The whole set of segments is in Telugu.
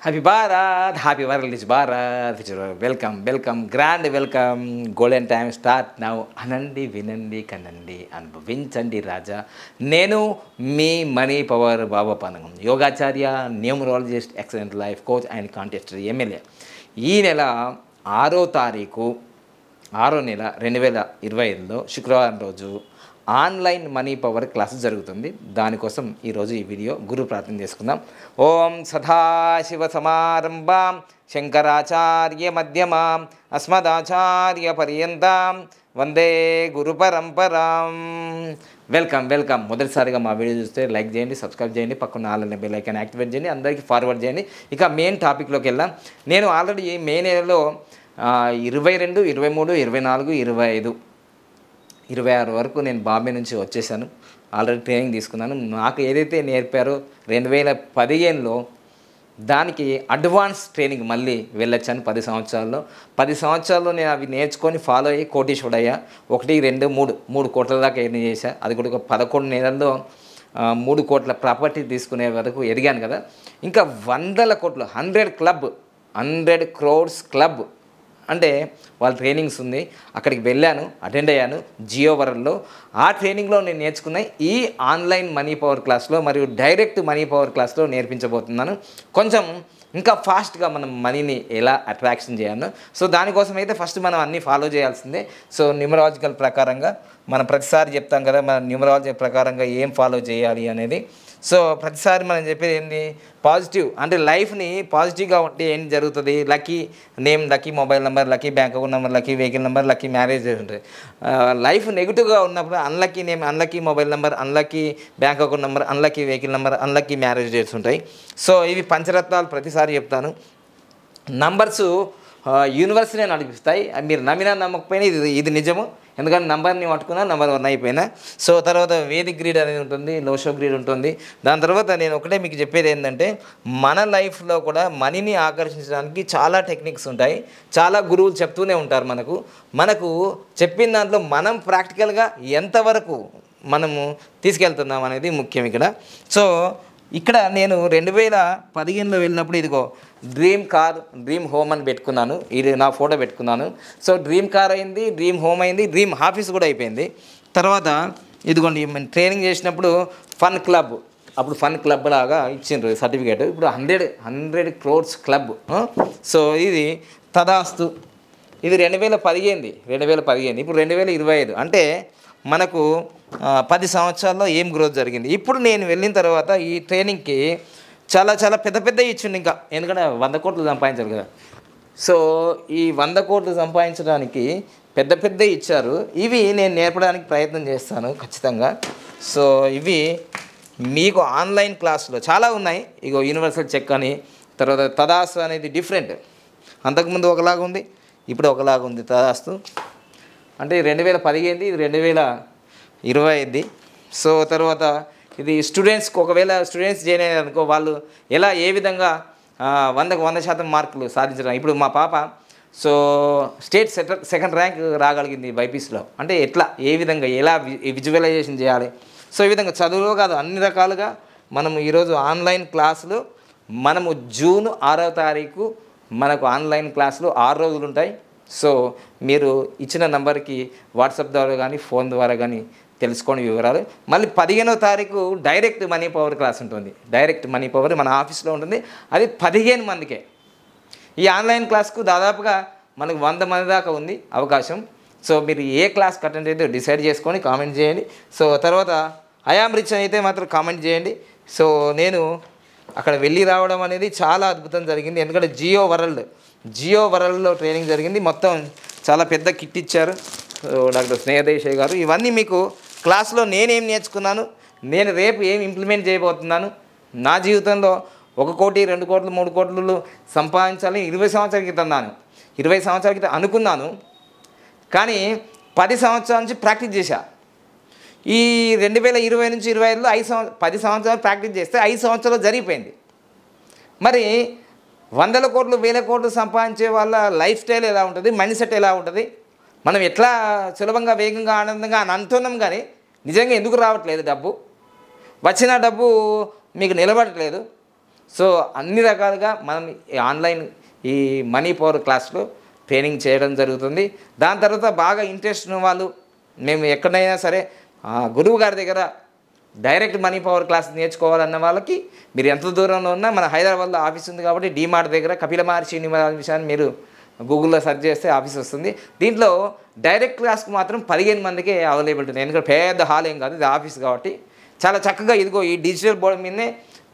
Happy Bharat, happy world is Bharat. Welcome, grand welcome. Golden time start now. Anandi, Vinandi, Kanandi, Anubhavinchandi Raja. Nenu, me, money, power, Baba Panagam. Yogacharya, numerologist, excellent life coach and contester MLA. ఈ నెల 6వ తారీఖు 6వ నెల 2025లో శుక్రవారం రోజు ఆన్లైన్ మనీ పవర్ క్లాసెస్ జరుగుతుంది. దానికోసం ఈరోజు ఈ వీడియో గురు ప్రార్థన చేసుకుందాం. ఓం సదాశివ సమారంభాం శంకరాచార్య మధ్యమాం అస్మదాచార్య పర్యంతం వందే గురు పరంపరాం. వెల్కమ్. మొదటిసారిగా మా వీడియో చూస్తే లైక్ చేయండి, సబ్స్క్రైబ్ చేయండి, పక్కన ఆల్ బెల్ ఐకాన్ యాక్టివేట్ చేయండి, అందరికీ ఫార్వర్డ్ చేయండి. ఇక మెయిన్ టాపిక్లోకి వెళ్దాం. నేను ఆల్రెడీ మే నెలలో 22, 23, 24, 25, 26 వరకు నేను బాంబే నుంచి వచ్చేసాను. ఆల్రెడీ ట్రైనింగ్ తీసుకున్నాను. నాకు ఏదైతే నేర్పారో 2015లో దానికి అడ్వాన్స్ ట్రైనింగ్ మళ్ళీ వెళ్ళొచ్చాను. 10 సంవత్సరాల్లో నేను అవి నేర్చుకొని ఫాలో అయ్యి కోటీశ్వరుడయ్యా. 1, 2, 3 కోట్ల దాకా ఎర్న్ చేశా. అది కూడా 11 నెలల్లో 3 కోట్ల ప్రాపర్టీ తీసుకునే వరకు ఎదిగాను కదా. ఇంకా 100 కోట్లు 100 crores క్లబ్ అంటే వాళ్ళ ట్రైనింగ్స్ ఉంది. అక్కడికి వెళ్ళాను, అటెండ్ అయ్యాను జియో వరల్డ్లో. ఆ ట్రైనింగ్లో నేను నేర్చుకున్న ఈ ఆన్లైన్ మనీ పవర్ క్లాస్లో మరియు డైరెక్ట్ మనీ పవర్ క్లాస్లో నేర్పించబోతున్నాను. కొంచెం ఇంకా ఫాస్ట్గా మనం మనీని ఎలా అట్రాక్షన్ చేయాలో. సో దానికోసం అయితే ఫస్ట్ మనం అన్నీ ఫాలో చేయాల్సిందే. సో న్యూమరాలజికల్ ప్రకారంగా మనం ప్రతిసారి చెప్తాం కదా, మన న్యూమరాలజీ ప్రకారంగా ఏం ఫాలో చేయాలి అనేది. సో ప్రతిసారి మనం చెప్పేది ఏంటి, పాజిటివ్ అంటే లైఫ్ని పాజిటివ్గా ఉంటే ఏం జరుగుతుంది, lucky name, lucky mobile number, lucky bank account number, lucky vehicle number, lucky marriage ఉంటుంది. లైఫ్ నెగిటివ్గా ఉన్నప్పుడు unlucky name, unlucky mobile number, unlucky bank account number, unlucky vehicle number, unlucky marriage dates ఉంటాయి. సో ఇవి పంచరత్నాలు ప్రతిసారి చెప్తాను. నంబర్సు యూనివర్స్నే నడిపిస్తాయి. మీరు నమ్మినా నమ్మకపోయినా ఇది నిజము. ఎందుకంటే నంబర్ని పట్టుకున్నా నంబర్ 1 అయిపోయినా. సో తర్వాత వేదిక్ గ్రీడ్ అనేది ఉంటుంది, లోషో గ్రీడ్ ఉంటుంది. దాని తర్వాత నేను ఒకటే మీకు చెప్పేది ఏంటంటే, మన లైఫ్లో కూడా మనీని ఆకర్షించడానికి చాలా టెక్నిక్స్ ఉంటాయి. చాలా గురువులు చెప్తూనే ఉంటారు మనకు చెప్పిన దాంట్లో మనం ప్రాక్టికల్గా ఎంతవరకు మనము తీసుకెళ్తున్నాం అనేది ముఖ్యం ఇక్కడ. సో ఇక్కడ నేను 2015లో వెళ్ళినప్పుడు ఇదిగో డ్రీమ్ కార్, డ్రీమ్ హోమ్ అని పెట్టుకున్నాను. ఇది నా ఫోటో పెట్టుకున్నాను. సో డ్రీమ్ కార్ అయింది, డ్రీమ్ హోమ్ అయింది, డ్రీమ్ ఆఫీస్ కూడా అయిపోయింది. తర్వాత ఇదిగోండి ట్రైనింగ్ చేసినప్పుడు ఫన్ క్లబ్, అప్పుడు ఫన్ క్లబ్ లాగా ఇచ్చిండ్రు సర్టిఫికేట్. ఇప్పుడు 100 crores క్లబ్. సో ఇది తదాస్తు. ఇది 2015. ఇప్పుడు 2025 అంటే మనకు 10 సంవత్సరాల్లో ఏం గ్రోత్ జరిగింది. ఇప్పుడు నేను వెళ్ళిన తర్వాత ఈ ట్రైనింగ్కి చాలా పెద్ద ఇచ్చిండు. ఇంకా ఎందుకంటే 100 కోట్లు సంపాదించారు కదా. సో ఈ 100 కోట్లు సంపాదించడానికి పెద్ద ఇచ్చారు. ఇవి నేను నేర్పడానికి ప్రయత్నం చేస్తాను ఖచ్చితంగా. సో ఇవి మీకు ఆన్లైన్ క్లాసులో చాలా ఉన్నాయి. ఇగో యూనివర్సల్ చెక్ అని, తర్వాత తదాస్తు అనేది డిఫరెంట్. అంతకుముందు ఒకలాగా ఉంది, ఇప్పుడు ఒకలాగా ఉంది తదాస్తు. అంటే 2015, ఇది 2025. సో తర్వాత ఇది స్టూడెంట్స్కి, ఒకవేళ స్టూడెంట్స్ జాయిన్ అయ్యారనుకో, వాళ్ళు ఏ విధంగా 100కు 100% మార్కులు సాధించడం. ఇప్పుడు మా పాప సో స్టేట్ సెకండ్ ర్యాంక్ రాగలిగింది బైపీసీలో. అంటే ఏ విధంగా ఎలా విజువలైజేషన్ చేయాలి. సో ఈ విధంగా చదువులో కాదు, అన్ని రకాలుగా మనము ఈరోజు ఆన్లైన్ క్లాసులు, మనము జూన్ 6వ తారీఖు మనకు ఆన్లైన్ క్లాసులు 6 రోజులు ఉంటాయి. సో మీరు ఇచ్చిన నంబర్కి వాట్సాప్ ద్వారా కానీ ఫోన్ ద్వారా కానీ తెలుసుకోండి వివరాలు. మళ్ళీ 15వ తారీఖు డైరెక్ట్ మనీ పవర్ క్లాస్ ఉంటుంది. డైరెక్ట్ మనీ పవర్ మన ఆఫీస్లో ఉంటుంది. అది 15 మందికే. ఈ ఆన్లైన్ క్లాస్కు దాదాపుగా మనకు 100 మంది దాకా ఉంది అవకాశం. సో మీరు ఏ క్లాస్ అటెండ్ అయితే డిసైడ్ చేసుకొని కామెంట్ చేయండి. సో తర్వాత ఐఆమ్ రిచ్ అయితే మాత్రం కామెంట్ చేయండి. సో నేను అక్కడ వెళ్ళి రావడం అనేది చాలా అద్భుతం జరిగింది. ఎందుకంటే జియో వరల్డ్లో ట్రైనింగ్ జరిగింది. మొత్తం చాలా పెద్ద కిట్ ఇచ్చారు డాక్టర్ స్నేహదేశాయ్ గారు. ఇవన్నీ మీకు క్లాస్లో నేనేం నేర్చుకున్నాను, నేను రేపు ఏం ఇంప్లిమెంట్ చేయబోతున్నాను, నా జీవితంలో 1 కోటి, 2 కోట్లు, 3 కోట్లు సంపాదించాలని 20 సంవత్సరాల క్రితం అనుకున్నాను. కానీ 10 సంవత్సరాల నుంచి ప్రాక్టీస్ చేశా. ఈ 2020 నుంచి 25లో 10 సంవత్సరాలు ప్రాక్టీస్ చేస్తే 5 సంవత్సరాలు జరిగిపోయింది. మరి 100 కోట్లు, 1000 కోట్లు సంపాదించే వాళ్ళ లైఫ్ స్టైల్ ఎలా ఉంటుంది, మైండ్ సెట్ ఎలా ఉంటుంది, మనం ఎట్లా సులభంగా, వేగంగా, ఆనందంగా అని అంటున్నాం. కానీ నిజంగా ఎందుకు రావట్లేదు డబ్బు? వచ్చిన డబ్బు మీకు నిలబడట్లేదు. సో అన్ని రకాలుగా మనం ఈ ఆన్లైన్ ఈ మనీ పవర్ క్లాస్లో ట్రైనింగ్ చేయడం జరుగుతుంది. దాని తర్వాత బాగా ఇంట్రెస్ట్ ఉన్న వాళ్ళు మేము ఎక్కడైనా సరే గురువు గారి దగ్గర డైరెక్ట్ మనీ పవర్ క్లాస్ నేర్చుకోవాలన్న వాళ్ళకి మీరు ఎంత దూరంలో ఉన్నా మన హైదరాబాద్లో ఆఫీస్ ఉంది కాబట్టి డీమార్ట్ దగ్గర కపిల మహర్షి విషయాన్ని మీరు గూగుల్లో సెర్చ్ చేస్తే ఆఫీస్ వస్తుంది. దీంట్లో డైరెక్ట్ క్లాస్కి మాత్రం 15 మందికే అవైలబిలిటీ ఉంది. ఎందుకంటే పెద్ద హాల్ ఏం కాదు, ఇది ఆఫీస్ కాబట్టి చాలా చక్కగా ఇదిగో ఈ డిజిటల్ బోర్డు మీదనే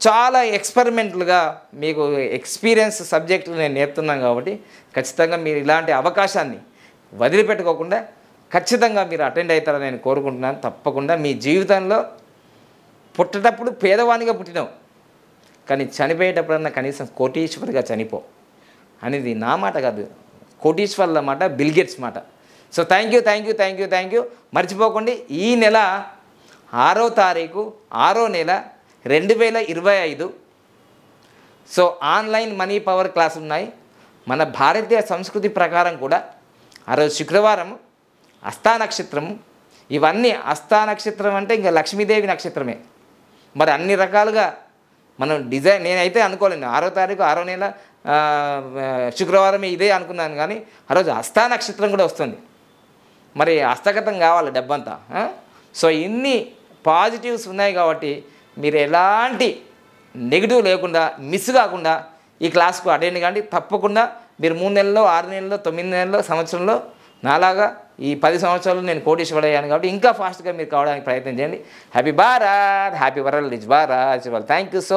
చాలా ఎక్స్పెరిమెంటల్గా మీకు ఎక్స్పీరియన్స్ సబ్జెక్టులు నేను నేర్పుతున్నాను కాబట్టి ఖచ్చితంగా మీరు ఇలాంటి అవకాశాన్ని వదిలిపెట్టుకోకుండా ఖచ్చితంగా మీరు అటెండ్ అవుతారని నేను కోరుకుంటున్నాను. తప్పకుండా మీ జీవితంలో పుట్టేటప్పుడు పేదవానిగా పుట్టినావు, కానీ చనిపోయేటప్పుడన్నా కనీసం కోటీశ్వరిగా చనిపో అనేది నా మాట కాదు, కోటీశ్వర్ల మాట, బిల్ గేట్స్ మాట. So thank you. మర్చిపోకండి, ఈ నెల 6వ తారీఖు 6వ నెల 2025 so online money power class ఉన్నాయి. మన భారతీయ సంస్కృతి ప్రకారం కూడా ఆ రోజు శుక్రవారం హస్తా నక్షత్రము, ఇవన్నీ హస్తా నక్షత్రం అంటే ఇంకా లక్ష్మీదేవి నక్షత్రమే. మరి అన్ని రకాలుగా మనం డిజైన్ నేనైతే అనుకోలేను 6వ తారీఖు 6వ నెల శుక్రవారం ఇదే అనుకున్నాను, కానీ ఆ రోజు హస్తా నక్షత్రం కూడా వస్తుంది. మరి హస్తగతం కావాలి డబ్బంతా. సో ఇన్ని పాజిటివ్స్ ఉన్నాయి కాబట్టి మీరు ఎలాంటి నెగిటివ్ లేకుండా మిస్ కాకుండా ఈ క్లాస్కు అటెండ్ కాండి. తప్పకుండా మీరు 3 నెలల్లో 6 నెలల్లో 9 నెలల్లో సంవత్సరంలో నాలాగా ఈ 10 సంవత్సరాలు నేను కోటీశ్వరుడు అయ్యాను కాబట్టి ఇంకా ఫాస్ట్గా మీరు కావడానికి ప్రయత్నం చేయండి. Happy Bharat, happy world rich Bharat. Thank you so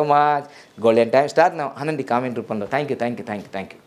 much. Golden time start now అనండి కామెంట్ రూపంలో. Thank you.